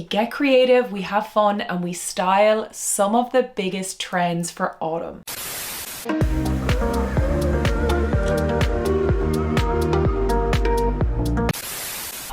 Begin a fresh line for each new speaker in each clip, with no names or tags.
We get creative, we have fun, and we style some of the biggest trends for autumn.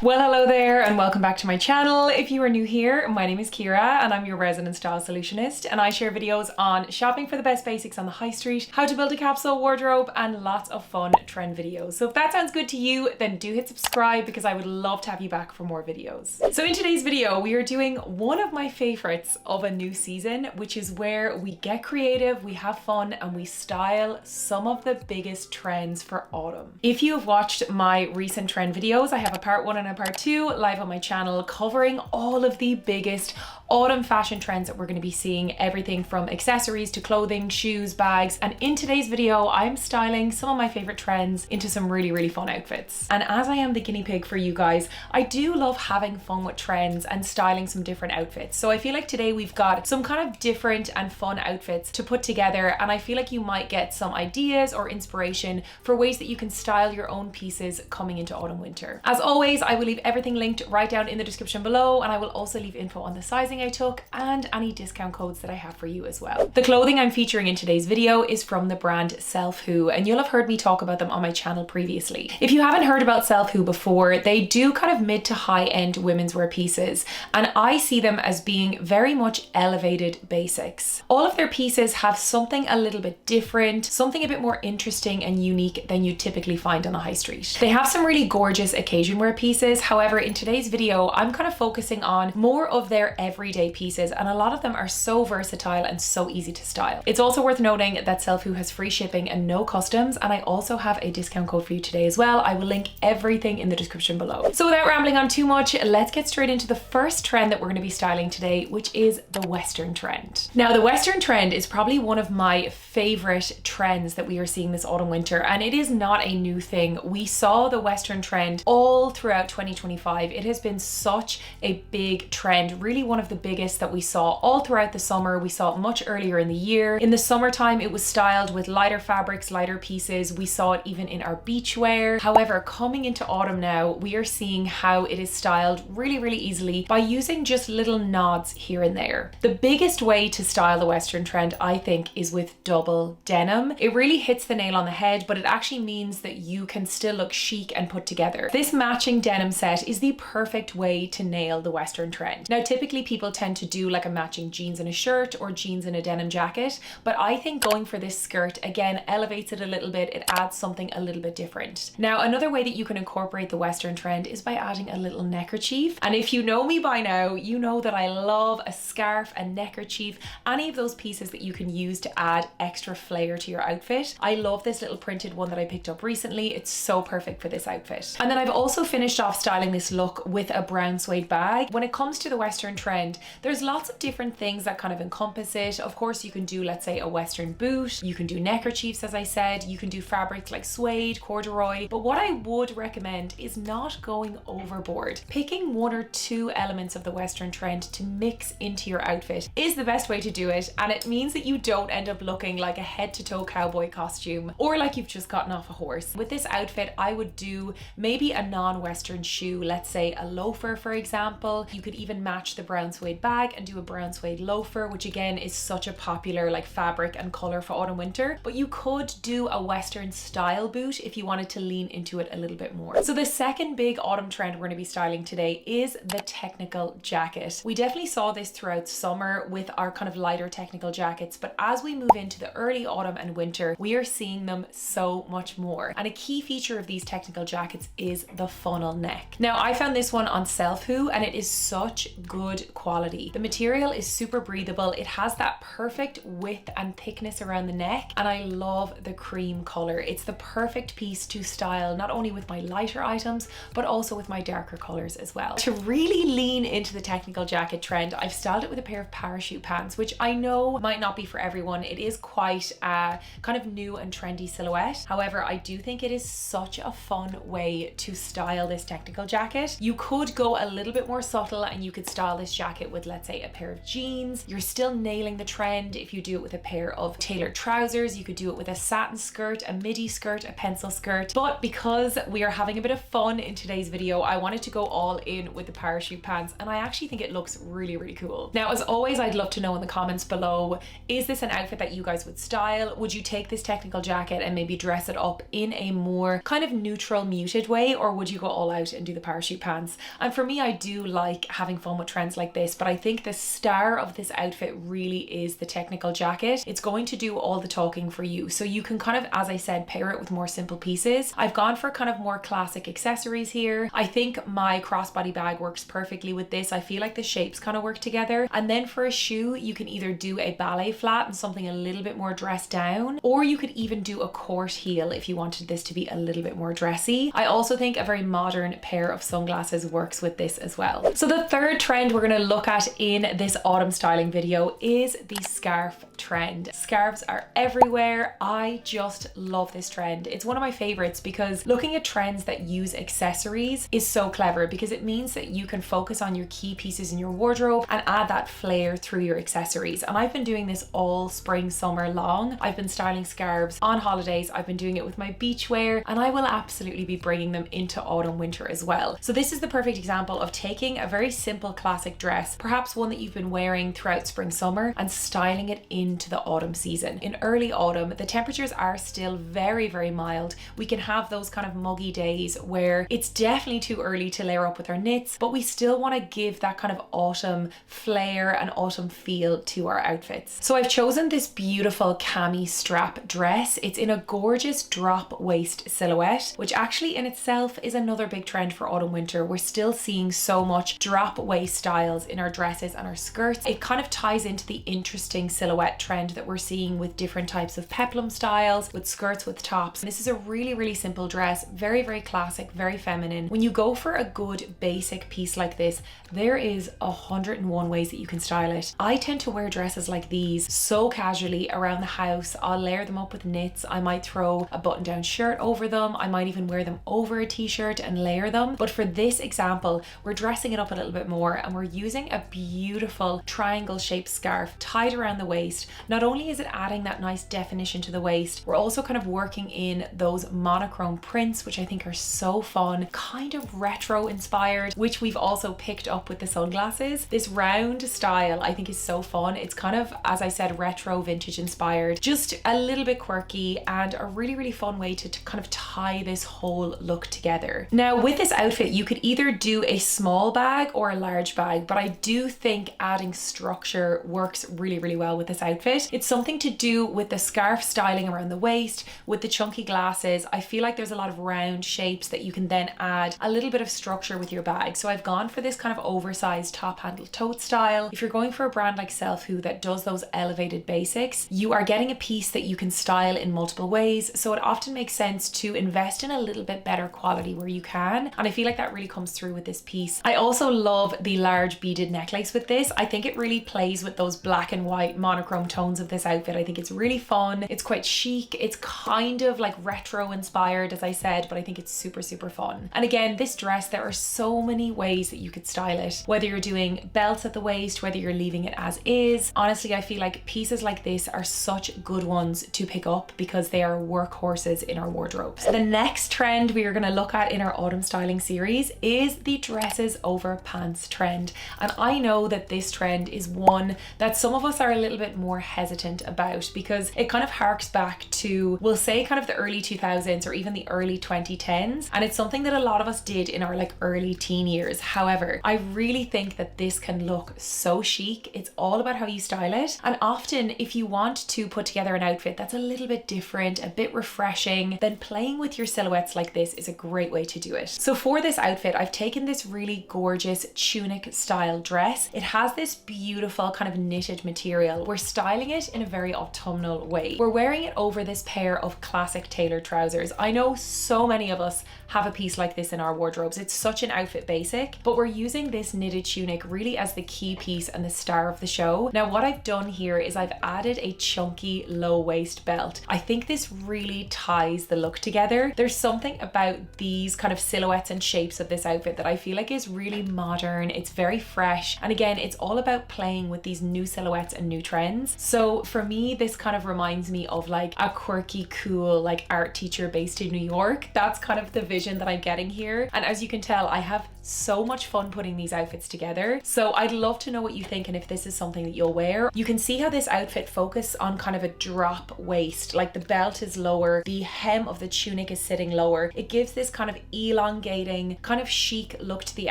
Well, hello there and welcome back to my channel. If you are new here, my name is Kira and I'm your resident style solutionist, and I share videos on shopping for the best basics on the high street, how to build a capsule wardrobe, and lots of fun trend videos. So if that sounds good to you, then do hit subscribe because I would love to have you back for more videos. So in today's video, we are doing one of my favorites of a new season, which is where we get creative, we have fun, and we style some of the biggest trends for autumn. If you have watched my recent trend videos, I have a part 1 and a part 2 live on my channel covering all of the biggest autumn fashion trends that we're going to be seeing, everything from accessories to clothing, shoes, bags. And in today's video, I'm styling some of my favorite trends into some really fun outfits. And as I am the guinea pig for you guys, I do love having fun with trends and styling some different outfits. So I feel like today we've got some kind of different and fun outfits to put together, and I feel like you might get some ideas or inspiration for ways that you can style your own pieces coming into autumn winter. As always, I will leave everything linked right down in the description below, and I will also leave info on the sizing I took and any discount codes that I have for you as well. The clothing I'm featuring in today's video is from the brand Self Who, and you'll have heard me talk about them on my channel previously. If you haven't heard about Self Who before, they do kind of mid to high end women's wear pieces, and I see them as being very much elevated basics. All of their pieces have something a little bit different, something a bit more interesting and unique than you typically find on the high street. They have some really gorgeous occasion wear pieces. However, in today's video, I'm kind of focusing on more of their everyday pieces, and a lot of them are so versatile and so easy to style. It's also worth noting that Self Who has free shipping and no customs, and I also have a discount code for you today as well. I will link everything in the description below. So without rambling on too much, let's get straight into the first trend that we're going to be styling today, which is the Western trend. Now, the Western trend is probably one of my favorite trends that we are seeing this autumn winter, and it is not a new thing. We saw the Western trend all throughout 2025. It has been such a big trend, really one of the biggest that we saw all throughout the summer. We saw it much earlier in the year. In the summertime, it was styled with lighter fabrics, lighter pieces. We saw it even in our beachwear. However, coming into autumn now, we are seeing how it is styled really easily by using just little nods here and there. The biggest way to style the Western trend, I think, is with double denim. It really hits the nail on the head, but it actually means that you can still look chic and put together. This matching denim set is the perfect way to nail the Western trend. Now, typically people tend to do like a matching jeans and a shirt or jeans and a denim jacket, but I think going for this skirt again elevates it a little bit. It adds something a little bit different. Now, another way that you can incorporate the Western trend is by adding a little neckerchief. And if you know me by now, you know that I love a scarf, a neckerchief, any of those pieces that you can use to add extra flair to your outfit. I love this little printed one that I picked up recently. It's so perfect for this outfit. And then I've also finished off styling this look with a brown suede bag. When it comes to the Western trend, there's lots of different things that kind of encompass it. Of course, you can do, let's say, a Western boot. You can do neckerchiefs, as I said. You can do fabrics like suede, corduroy. But what I would recommend is not going overboard. Picking one or two elements of the Western trend to mix into your outfit is the best way to do it. And it means that you don't end up looking like a head-to-toe cowboy costume or like you've just gotten off a horse. With this outfit, I would do maybe a non-Western shoe, let's say a loafer, for example. You could even match the brown suede bag and do a brown suede loafer, which again is such a popular like fabric and color for autumn winter. But you could do a Western style boot if you wanted to lean into it a little bit more. So the second big autumn trend we're going to be styling today is the technical jacket. We definitely saw this throughout summer with our kind of lighter technical jackets, but as we move into the early autumn and winter, we are seeing them so much more. And a key feature of these technical jackets is the funnel neck. Now, I found this one on Self Who, and it is such good quality. The material is super breathable. It has that perfect width and thickness around the neck, and I love the cream color. It's the perfect piece to style not only with my lighter items, but also with my darker colors as well. To really lean into the technical jacket trend, I've styled it with a pair of parachute pants, which I know might not be for everyone. It is quite a kind of new and trendy silhouette. However, I do think it is such a fun way to style this technical technical jacket. You could go a little bit more subtle and you could style this jacket with, let's say, a pair of jeans. You're still nailing the trend if you do it with a pair of tailored trousers. You could do it with a satin skirt, a midi skirt, a pencil skirt. But because we are having a bit of fun in today's video, I wanted to go all in with the parachute pants, and I actually think it looks really, really cool. Now, as always, I'd love to know in the comments below, is this an outfit that you guys would style? Would you take this technical jacket and maybe dress it up in a more kind of neutral, muted way, or would you go all out and do the parachute pants? And for me, I do like having fun with trends like this, but I think the star of this outfit really is the technical jacket. It's going to do all the talking for you. So you can kind of, as I said, pair it with more simple pieces. I've gone for kind of more classic accessories here. I think my crossbody bag works perfectly with this. I feel like the shapes kind of work together. And then for a shoe, you can either do a ballet flat and something a little bit more dressed down, or you could even do a court heel if you wanted this to be a little bit more dressy. I also think a very modern pair of sunglasses works with this as well. So the third trend we're going to look at in this autumn styling video is the scarf trend. Scarves are everywhere. I just love this trend. It's one of my favorites because looking at trends that use accessories is so clever, because it means that you can focus on your key pieces in your wardrobe and add that flair through your accessories. And I've been doing this all spring, summer long. I've been styling scarves on holidays. I've been doing it with my beach wear, and I will absolutely be bringing them into autumn, winter as well. So this is the perfect example of taking a very simple classic dress, perhaps one that you've been wearing throughout spring, summer, and styling it into the autumn season. In early autumn, the temperatures are still very, very mild. We can have those kind of muggy days where it's definitely too early to layer up with our knits, but we still want to give that kind of autumn flair and autumn feel to our outfits. So I've chosen this beautiful cami strap dress. It's in a gorgeous drop waist silhouette, which actually in itself is another big trend for autumn winter. We're still seeing so much drop waist styles in our dresses and our skirts. It kind of ties into the interesting silhouette trend that we're seeing with different types of peplum styles, with skirts, with tops. This is a really, really simple dress, very, very classic, very feminine. When you go for a good basic piece like this, there is 101 ways that you can style it. I tend to wear dresses like these so casually around the house. I'll layer them up with knits. I might throw a button-down shirt over them. I might even wear them over a t-shirt and layer them. But for this example, we're dressing it up a little bit more, and we're using a beautiful triangle shaped scarf tied around the waist. Not only is it adding that nice definition to the waist, we're also kind of working in those monochrome prints, which I think are so fun, kind of retro inspired, which we've also picked up with the sunglasses. This round style I think is so fun. It's kind of, as I said, retro vintage inspired, just a little bit quirky, and a really, really fun way to kind of tie this whole look together. Now with this outfit, you could either do a small bag or a large bag, but I do think adding structure works really, really well with this outfit. It's something to do with the scarf styling around the waist, with the chunky glasses. I feel like there's a lot of round shapes that you can then add a little bit of structure with your bag. So I've gone for this kind of oversized top handle tote style. If you're going for a brand like Selfie that does those elevated basics, you are getting a piece that you can style in multiple ways. So it often makes sense to invest in a little bit better quality where you can. And I feel like that really comes through with this piece. I also love the large beaded necklace with this. I think it really plays with those black and white monochrome tones of this outfit. I think it's really fun. It's quite chic. It's kind of like retro inspired, as I said, but I think it's super, super fun. And again, this dress, there are so many ways that you could style it. Whether you're doing belts at the waist, whether you're leaving it as is. Honestly, I feel like pieces like this are such good ones to pick up because they are workhorses in our wardrobes. The next trend we are going to look at in our autumn styling series is the dresses over pants trend. And I know that this trend is one that some of us are a little bit more hesitant about because it kind of harks back to, we'll say, kind of the early 2000s or even the early 2010s. And it's something that a lot of us did in our like early teen years. However, I really think that this can look so chic. It's all about how you style it. And often if you want to put together an outfit that's a little bit different, a bit refreshing, then playing with your silhouettes like this is a great way to do it. So for this outfit, I've taken this really gorgeous tunic style dress. It has this beautiful kind of knitted material. We're styling it in a very autumnal way. We're wearing it over this pair of classic tailored trousers. I know so many of us have a piece like this in our wardrobes. It's such an outfit basic, but we're using this knitted tunic really as the key piece and the star of the show. Now what I've done here is I've added a chunky low waist belt. I think this really ties the look together. There's something about these kind of silhouette silhouettes and shapes of this outfit that I feel like is really modern. It's very fresh. And again, it's all about playing with these new silhouettes and new trends. So for me, this kind of reminds me of like a quirky, cool, like art teacher based in New York. That's kind of the vision that I'm getting here. And as you can tell, I have so much fun putting these outfits together. So I'd love to know what you think and if this is something that you'll wear. You can see how this outfit focuses on kind of a drop waist, like the belt is lower, the hem of the tunic is sitting lower. It gives this kind of elongating, kind of chic look to the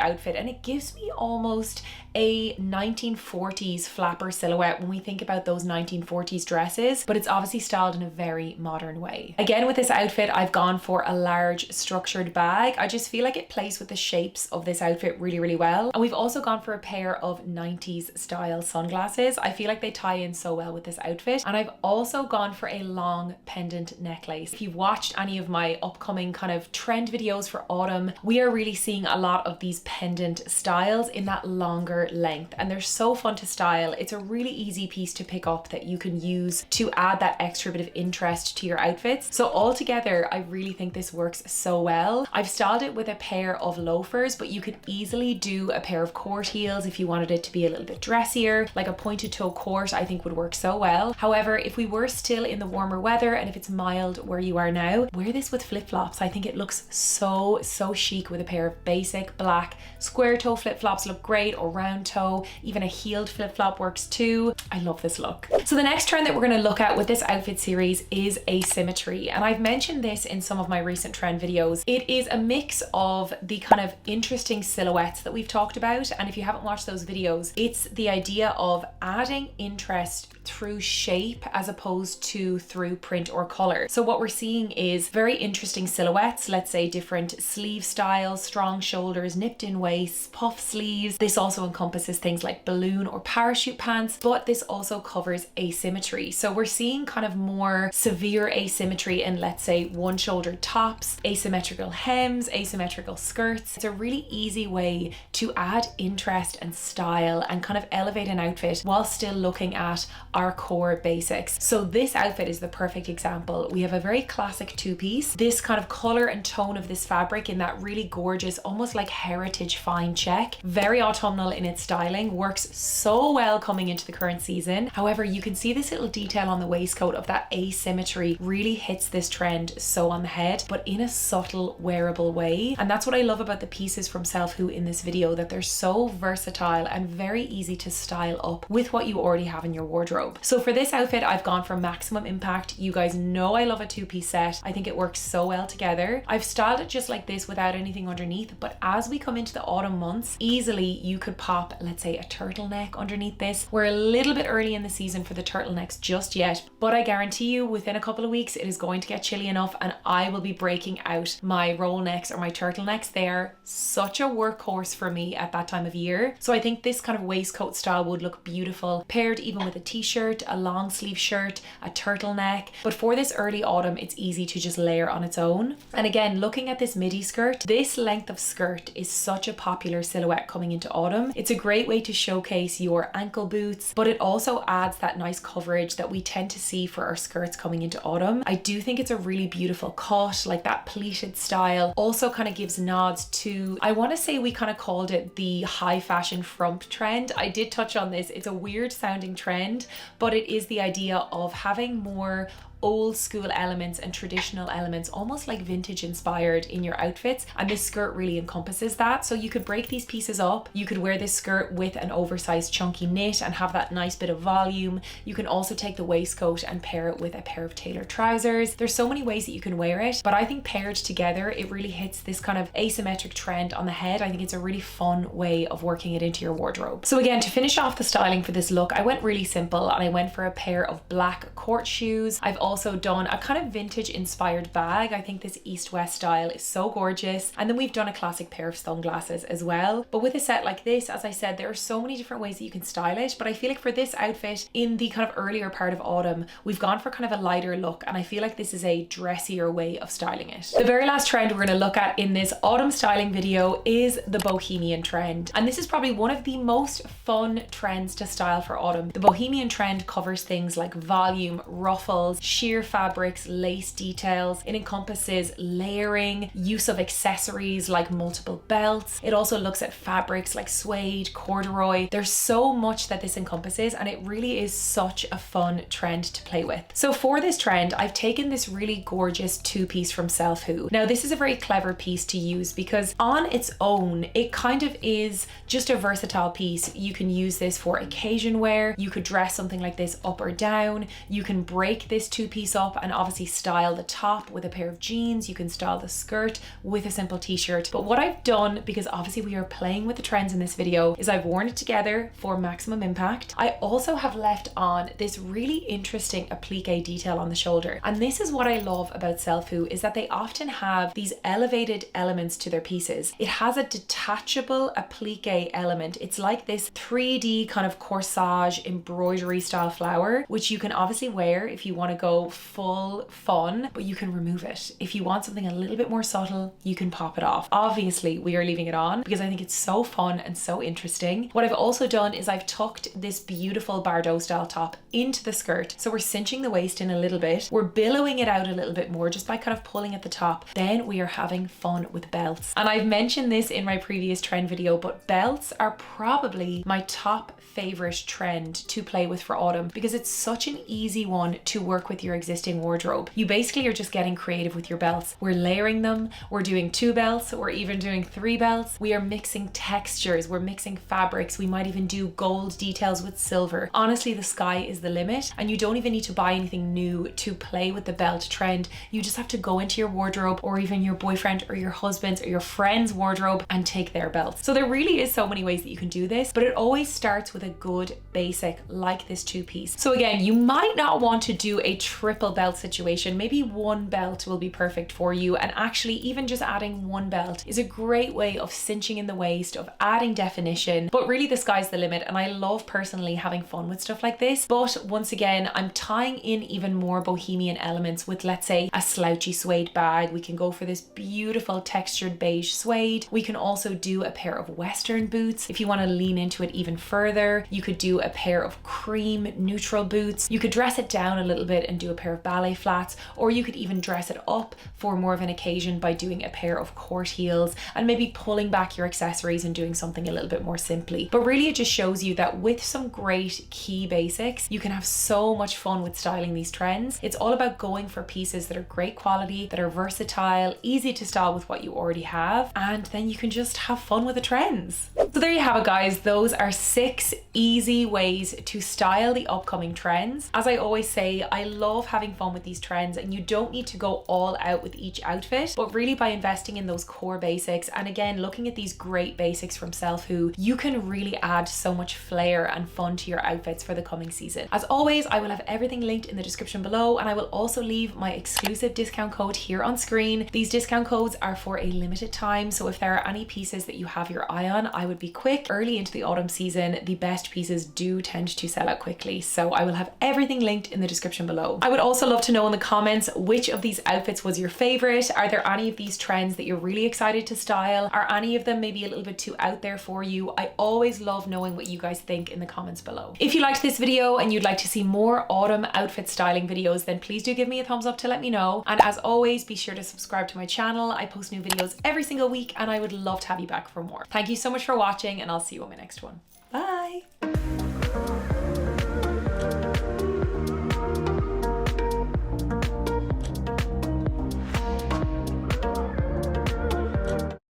outfit, and it gives me almost a 1940s flapper silhouette when we think about those 1940s dresses, but it's obviously styled in a very modern way. Again, with this outfit, I've gone for a large structured bag. I just feel like it plays with the shapes of this outfit really, really well. And we've also gone for a pair of 90s style sunglasses. I feel like they tie in so well with this outfit. And I've also gone for a long pendant necklace. If you've watched any of my upcoming kind of trend videos for autumn, we are really seeing a lot of these pendant styles in that longer length, and they're so fun to style. It's a really easy piece to pick up that you can use to add that extra bit of interest to your outfits. So altogether, I really think this works so well. I've styled it with a pair of loafers, but you could easily do a pair of court heels if you wanted it to be a little bit dressier. Like a pointed toe court I think would work so well. However, if we were still in the warmer weather and if it's mild where you are now, wear this with flip-flops. I think it looks so chic with a pair of basic black square toe flip-flops look great, or round toe. Even a heeled flip-flop works too. I love this look. So the next trend that we're going to look at with this outfit series is asymmetry, and I've mentioned this in some of my recent trend videos. It is a mix of the kind of interesting silhouettes that we've talked about, and if you haven't watched those videos, it's the idea of adding interest through shape as opposed to through print or color. So what we're seeing is very interesting silhouettes, let's say different sleeve styles, strong shoulders, nipped in waists, puff sleeves. This also encompasses things like balloon or parachute pants, but this also covers asymmetry. So we're seeing kind of more severe asymmetry in, let's say, one shoulder tops, asymmetrical hems, asymmetrical skirts. It's a really easy way to add interest and style and kind of elevate an outfit while still looking at our core basics. So this outfit is the perfect example. We have a very classic two-piece. This kind of color and tone of this fabric in that really gorgeous, almost like heritage fine check, very autumnal in its styling, works so well coming into the current season. However, you can see this little detail on the waistcoat of that asymmetry really hits this trend so on the head, but in a subtle wearable way. And that's what I love about the pieces from Self Who in this video, that they're so versatile and very easy to style up with what you already have in your wardrobe. So for this outfit, I've gone for maximum impact. You guys know I love a two-piece set. I think it works so well together. I've styled it just like this without anything underneath, but as we come into the autumn months, easily you could pop, let's say, a turtleneck underneath this. We're a little bit early in the season for the turtlenecks just yet, but I guarantee you within a couple of weeks it is going to get chilly enough and I will be breaking out my roll necks or my turtlenecks. They are such a workhorse for me at that time of year. So I think this kind of waistcoat style would look beautiful paired even with a t-shirt, a long sleeve shirt, a turtleneck. But for this early autumn, it's easy to just layer on its own. And again, looking at this midi skirt, this length of skirt is such a popular silhouette coming into autumn. It's a great way to showcase your ankle boots, but it also adds that nice coverage that we tend to see for our skirts coming into autumn. I do think it's a really beautiful cut, like that pleated style also kind of gives nods to, I want to say we kind of called it the high fashion frump trend. I did touch on this. It's a weird sounding trend, but it is the idea of having more old school elements and traditional elements, almost like vintage inspired in your outfits, and this skirt really encompasses that. So you could break these pieces up. You could wear this skirt with an oversized chunky knit and have that nice bit of volume. You can also take the waistcoat and pair it with a pair of tailored trousers. There's so many ways that you can wear it, but I think paired together it really hits this kind of asymmetric trend on the head. I think it's a really fun way of working it into your wardrobe. So again, to finish off the styling for this look, I went really simple and I went for a pair of black court shoes. I've also done a kind of vintage inspired bag. I think this east-west style is so gorgeous. And then we've done a classic pair of sunglasses as well. But with a set like this, as I said, there are so many different ways that you can style it. But I feel like for this outfit in the kind of earlier part of autumn, we've gone for kind of a lighter look. And I feel like this is a dressier way of styling it. The very last trend we're going to look at in this autumn styling video is the bohemian trend. And this is probably one of the most fun trends to style for autumn. The bohemian trend covers things like volume, ruffles, sheer fabrics, lace details. It encompasses layering, use of accessories like multiple belts. It also looks at fabrics like suede, corduroy. There's so much that this encompasses, and it really is such a fun trend to play with. So for this trend, I've taken this really gorgeous two-piece from Self Who. Now this is a very clever piece to use because on its own, it kind of is just a versatile piece. You can use this for occasion wear. You could dress something like this up or down. You can break this two-piece up and obviously style the top with a pair of jeans. You can style the skirt with a simple t-shirt. But what I've done, because obviously we are playing with the trends in this video, is I've worn it together for maximum impact. I also have left on this really interesting applique detail on the shoulder. And this is what I love about Self Who, is that they often have these elevated elements to their pieces. It has a detachable applique element. It's like this 3D kind of corsage embroidery style flower, which you can obviously wear if you want to go full fun, but you can remove it. If you want something a little bit more subtle, you can pop it off. Obviously, we are leaving it on because I think it's so fun and so interesting. What I've also done is I've tucked this beautiful Bardot style top into the skirt. So we're cinching the waist in a little bit. We're billowing it out a little bit more just by kind of pulling at the top. Then we are having fun with belts. And I've mentioned this in my previous trend video, but belts are probably my top favorite trend to play with for autumn because it's such an easy one to work with your existing wardrobe. You basically are just getting creative with your belts. We're layering them. We're doing 2 belts. We're even doing 3 belts. We are mixing textures. We're mixing fabrics. We might even do gold details with silver. Honestly, the sky is the limit, and you don't even need to buy anything new to play with the belt trend. You just have to go into your wardrobe, or even your boyfriend or your husband's or your friend's wardrobe, and take their belts. So there really is so many ways that you can do this, but it always starts with a good basic like this two-piece. So again, you might not want to do a triple belt situation. Maybe 1 belt will be perfect for you, and actually even just adding 1 belt is a great way of cinching in the waist, of adding definition. But really the sky's the limit, and I love personally having fun with stuff like this. But once again, I'm tying in even more bohemian elements with, let's say, a slouchy suede bag. We can go for this beautiful textured beige suede. We can also do a pair of Western boots. If you want to lean into it even further, you could do a pair of cream neutral boots. You could dress it down a little bit and do a pair of ballet flats, or you could even dress it up for more of an occasion by doing a pair of court heels and maybe pulling back your accessories and doing something a little bit more simply. But really it just shows you that with some great key basics, you can have so much fun with styling these trends. It's all about going for pieces that are great quality, that are versatile, easy to style with what you already have, and then you can just have fun with the trends. So there you have it, guys. Those are 6 easy ways to style the upcoming trends. As I always say, I love having fun with these trends, and you don't need to go all out with each outfit, but really by investing in those core basics, and again, looking at these great basics from Self Who, you can really add so much flair and fun to your outfits for the coming season. As always, I will have everything linked in the description below, and I will also leave my exclusive discount code here on screen. These discount codes are for a limited time, so if there are any pieces that you have your eye on, I would be quick. Early into the autumn season, the best pieces do tend to sell out quickly, so I will have everything linked in the description below. I would also love to know in the comments which of these outfits was your favorite. Are there any of these trends that you're really excited to style? Are any of them maybe a little bit too out there for you? I always love knowing what you guys think in the comments below. If you liked this video and you'd like to see more autumn outfit styling videos, then please do give me a thumbs up to let me know. And as always, be sure to subscribe to my channel. I post new videos every single week, and I would love to have you back for more. Thank you so much for watching, and I'll see you on my next one. Bye.